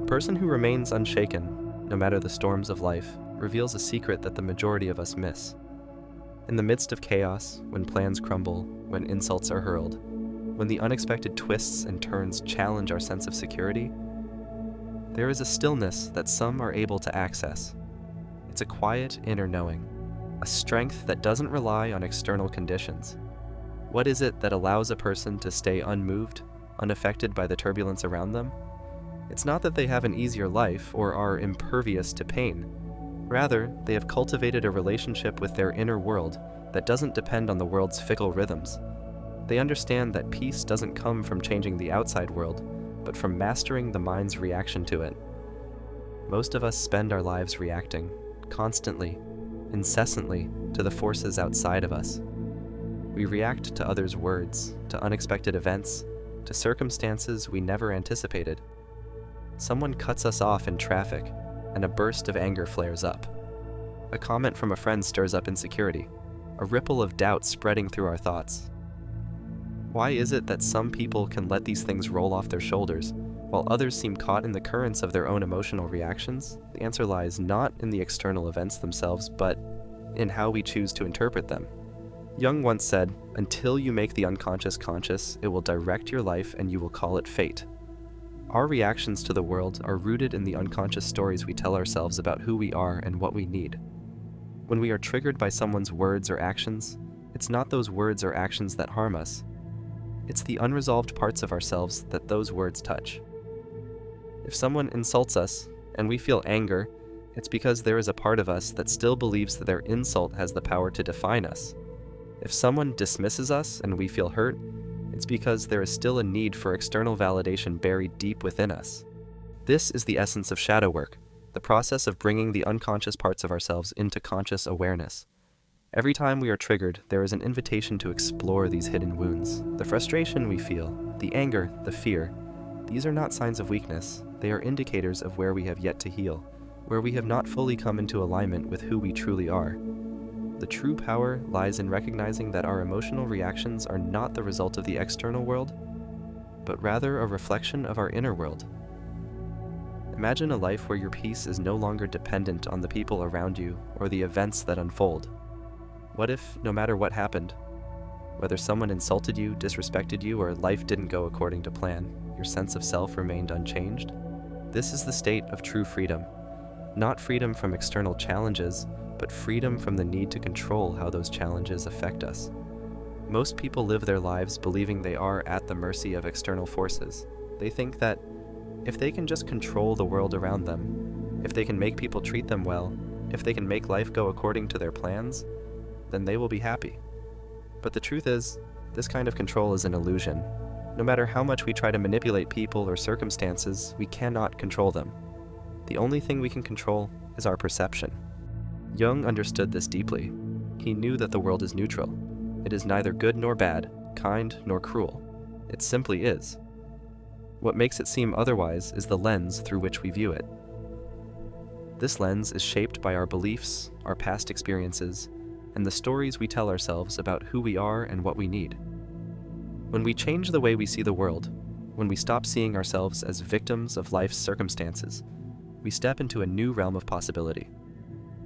A person who remains unshaken, no matter the storms of life, reveals a secret that the majority of us miss. In the midst of chaos, when plans crumble, when insults are hurled, when the unexpected twists and turns challenge our sense of security, there is a stillness that some are able to access. It's a quiet inner knowing, a strength that doesn't rely on external conditions. What is it that allows a person to stay unmoved, unaffected by the turbulence around them? It's not that they have an easier life or are impervious to pain. Rather, they have cultivated a relationship with their inner world that doesn't depend on the world's fickle rhythms. They understand that peace doesn't come from changing the outside world, but from mastering the mind's reaction to it. Most of us spend our lives reacting, constantly, incessantly, to the forces outside of us. We react to others' words, to unexpected events, to circumstances we never anticipated. Someone cuts us off in traffic, and a burst of anger flares up. A comment from a friend stirs up insecurity, a ripple of doubt spreading through our thoughts. Why is it that some people can let these things roll off their shoulders, while others seem caught in the currents of their own emotional reactions? The answer lies not in the external events themselves, but in how we choose to interpret them. Jung once said, "Until you make the unconscious conscious, it will direct your life and you will call it fate." Our reactions to the world are rooted in the unconscious stories we tell ourselves about who we are and what we need. When we are triggered by someone's words or actions, it's not those words or actions that harm us. It's the unresolved parts of ourselves that those words touch. If someone insults us and we feel anger, it's because there is a part of us that still believes that their insult has the power to define us. If someone dismisses us and we feel hurt, it's because there is still a need for external validation buried deep within us. This is the essence of shadow work, the process of bringing the unconscious parts of ourselves into conscious awareness. Every time we are triggered, there is an invitation to explore these hidden wounds. The frustration we feel, the anger, the fear, these are not signs of weakness. They are indicators of where we have yet to heal, where we have not fully come into alignment with who we truly are. The true power lies in recognizing that our emotional reactions are not the result of the external world, but rather a reflection of our inner world. Imagine a life where your peace is no longer dependent on the people around you or the events that unfold. What if, no matter what happened, whether someone insulted you, disrespected you, or life didn't go according to plan, your sense of self remained unchanged? This is the state of true freedom. Not freedom from external challenges, but freedom from the need to control how those challenges affect us. Most people live their lives believing they are at the mercy of external forces. They think that if they can just control the world around them, if they can make people treat them well, if they can make life go according to their plans, then they will be happy. But the truth is, this kind of control is an illusion. No matter how much we try to manipulate people or circumstances, we cannot control them. The only thing we can control is our perception. Jung understood this deeply. He knew that the world is neutral. It is neither good nor bad, kind nor cruel. It simply is. What makes it seem otherwise is the lens through which we view it. This lens is shaped by our beliefs, our past experiences, and the stories we tell ourselves about who we are and what we need. When we change the way we see the world, when we stop seeing ourselves as victims of life's circumstances, we step into a new realm of possibility.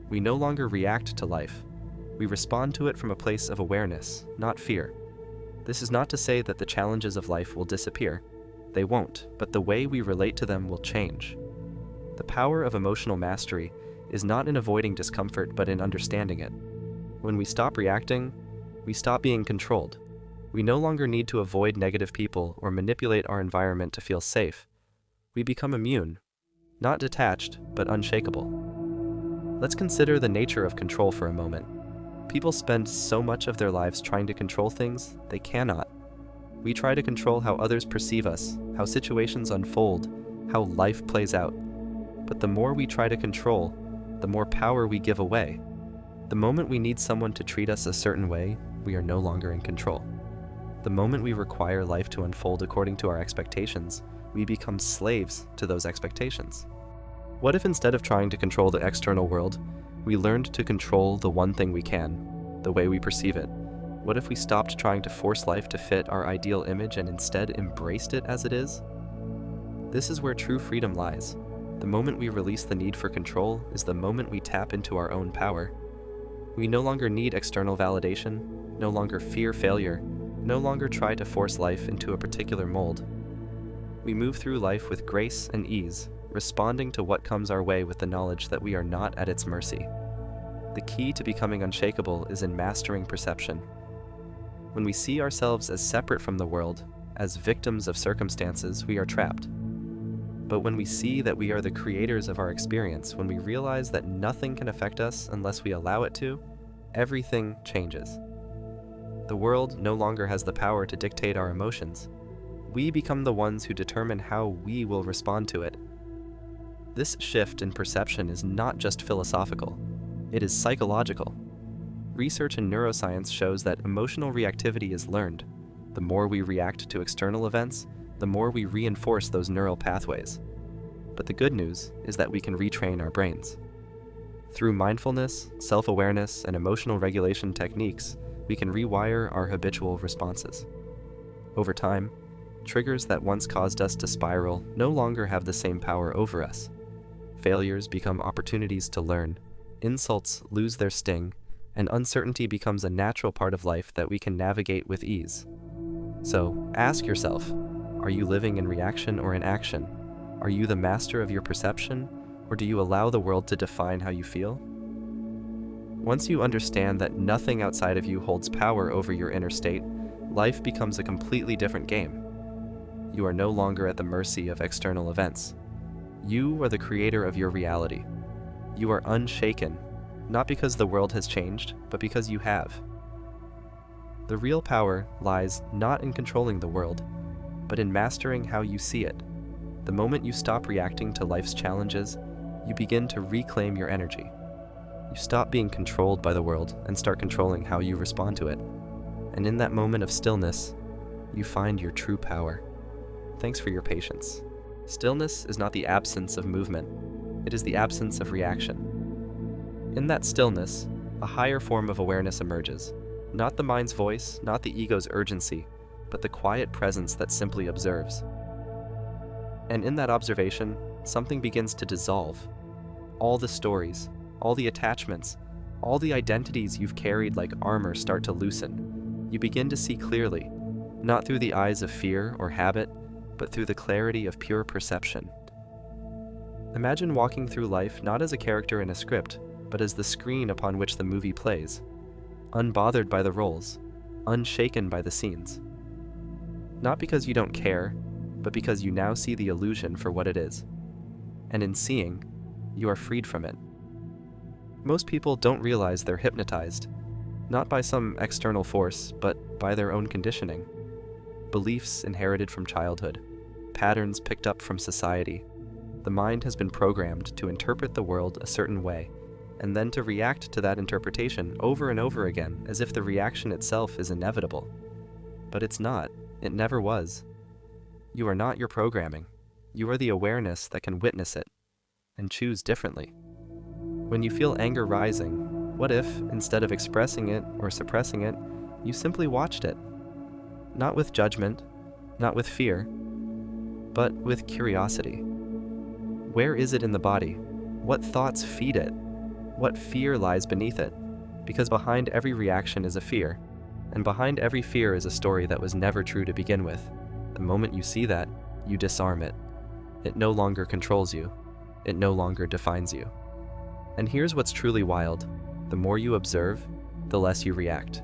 We no longer react to life. We respond to it from a place of awareness, not fear. This is not to say that the challenges of life will disappear. They won't, but the way we relate to them will change. The power of emotional mastery is not in avoiding discomfort, but in understanding it. When we stop reacting, we stop being controlled. We no longer need to avoid negative people or manipulate our environment to feel safe. We become immune, not detached, but unshakable. Let's consider the nature of control for a moment. People spend so much of their lives trying to control things they cannot. We try to control how others perceive us, how situations unfold, how life plays out. But the more we try to control, the more power we give away. The moment we need someone to treat us a certain way, we are no longer in control. The moment we require life to unfold according to our expectations, we become slaves to those expectations. What if instead of trying to control the external world, we learned to control the one thing we can, the way we perceive it? What if we stopped trying to force life to fit our ideal image and instead embraced it as it is? This is where true freedom lies. The moment we release the need for control is the moment we tap into our own power. We no longer need external validation, no longer fear failure, no longer try to force life into a particular mold. We move through life with grace and ease, responding to what comes our way with the knowledge that we are not at its mercy. The key to becoming unshakable is in mastering perception. When we see ourselves as separate from the world, as victims of circumstances, we are trapped. But when we see that we are the creators of our experience, when we realize that nothing can affect us unless we allow it to, everything changes. The world no longer has the power to dictate our emotions. We become the ones who determine how we will respond to it. This shift in perception is not just philosophical, it is psychological. Research in neuroscience shows that emotional reactivity is learned. The more we react to external events, the more we reinforce those neural pathways. But the good news is that we can retrain our brains. Through mindfulness, self-awareness, and emotional regulation techniques, we can rewire our habitual responses. Over time, triggers that once caused us to spiral no longer have the same power over us. Failures become opportunities to learn, insults lose their sting, and uncertainty becomes a natural part of life that we can navigate with ease. So, ask yourself, are you living in reaction or in action? Are you the master of your perception, or do you allow the world to define how you feel? Once you understand that nothing outside of you holds power over your inner state, life becomes a completely different game. You are no longer at the mercy of external events. You are the creator of your reality. You are unshaken, not because the world has changed, but because you have. The real power lies not in controlling the world, but in mastering how you see it. The moment you stop reacting to life's challenges, you begin to reclaim your energy. You stop being controlled by the world and start controlling how you respond to it. And in that moment of stillness, you find your true power. Thanks for your patience. Stillness is not the absence of movement. It is the absence of reaction. In that stillness, a higher form of awareness emerges. Not the mind's voice, not the ego's urgency, but the quiet presence that simply observes. And in that observation, something begins to dissolve. All the stories, all the attachments, all the identities you've carried like armor start to loosen. You begin to see clearly, not through the eyes of fear or habit, but through the clarity of pure perception. Imagine walking through life not as a character in a script, but as the screen upon which the movie plays, unbothered by the roles, unshaken by the scenes. Not because you don't care, but because you now see the illusion for what it is. And in seeing, you are freed from it. Most people don't realize they're hypnotized, not by some external force, but by their own conditioning. Beliefs inherited from childhood, patterns picked up from society. The mind has been programmed to interpret the world a certain way, and then to react to that interpretation over and over again as if the reaction itself is inevitable. But it's not. It never was. You are not your programming. You are the awareness that can witness it and choose differently. When you feel anger rising, what if, instead of expressing it or suppressing it, you simply watched it? Not with judgment, not with fear, but with curiosity. Where is it in the body? What thoughts feed it? What fear lies beneath it? Because behind every reaction is a fear, and behind every fear is a story that was never true to begin with. The moment you see that, you disarm it. It no longer controls you. It no longer defines you. And here's what's truly wild. The more you observe, the less you react.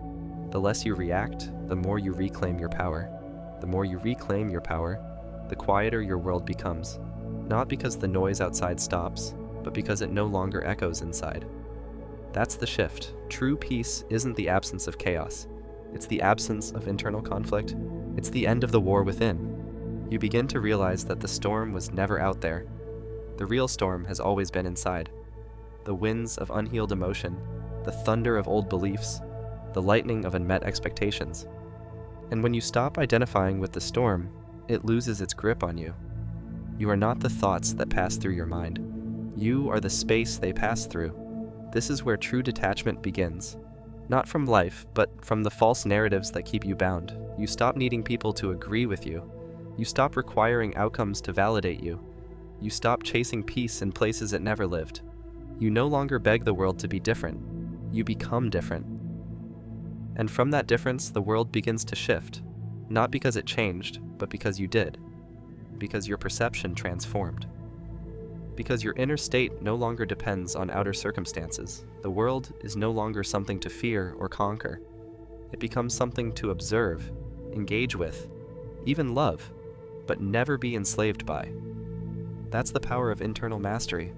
The less you react, the more you reclaim your power. The more you reclaim your power, the quieter your world becomes. Not because the noise outside stops, but because it no longer echoes inside. That's the shift. True peace isn't the absence of chaos. It's the absence of internal conflict. It's the end of the war within. You begin to realize that the storm was never out there. The real storm has always been inside. The winds of unhealed emotion, the thunder of old beliefs, the lightning of unmet expectations. And when you stop identifying with the storm, it loses its grip on you. You are not the thoughts that pass through your mind. You are the space they pass through. This is where true detachment begins. Not from life, but from the false narratives that keep you bound. You stop needing people to agree with you. You stop requiring outcomes to validate you. You stop chasing peace in places it never lived. You no longer beg the world to be different. You become different. And from that difference, the world begins to shift. Not because it changed, but because you did. Because your perception transformed. Because your inner state no longer depends on outer circumstances. The world is no longer something to fear or conquer. It becomes something to observe, engage with, even love, but never be enslaved by. That's the power of internal mastery.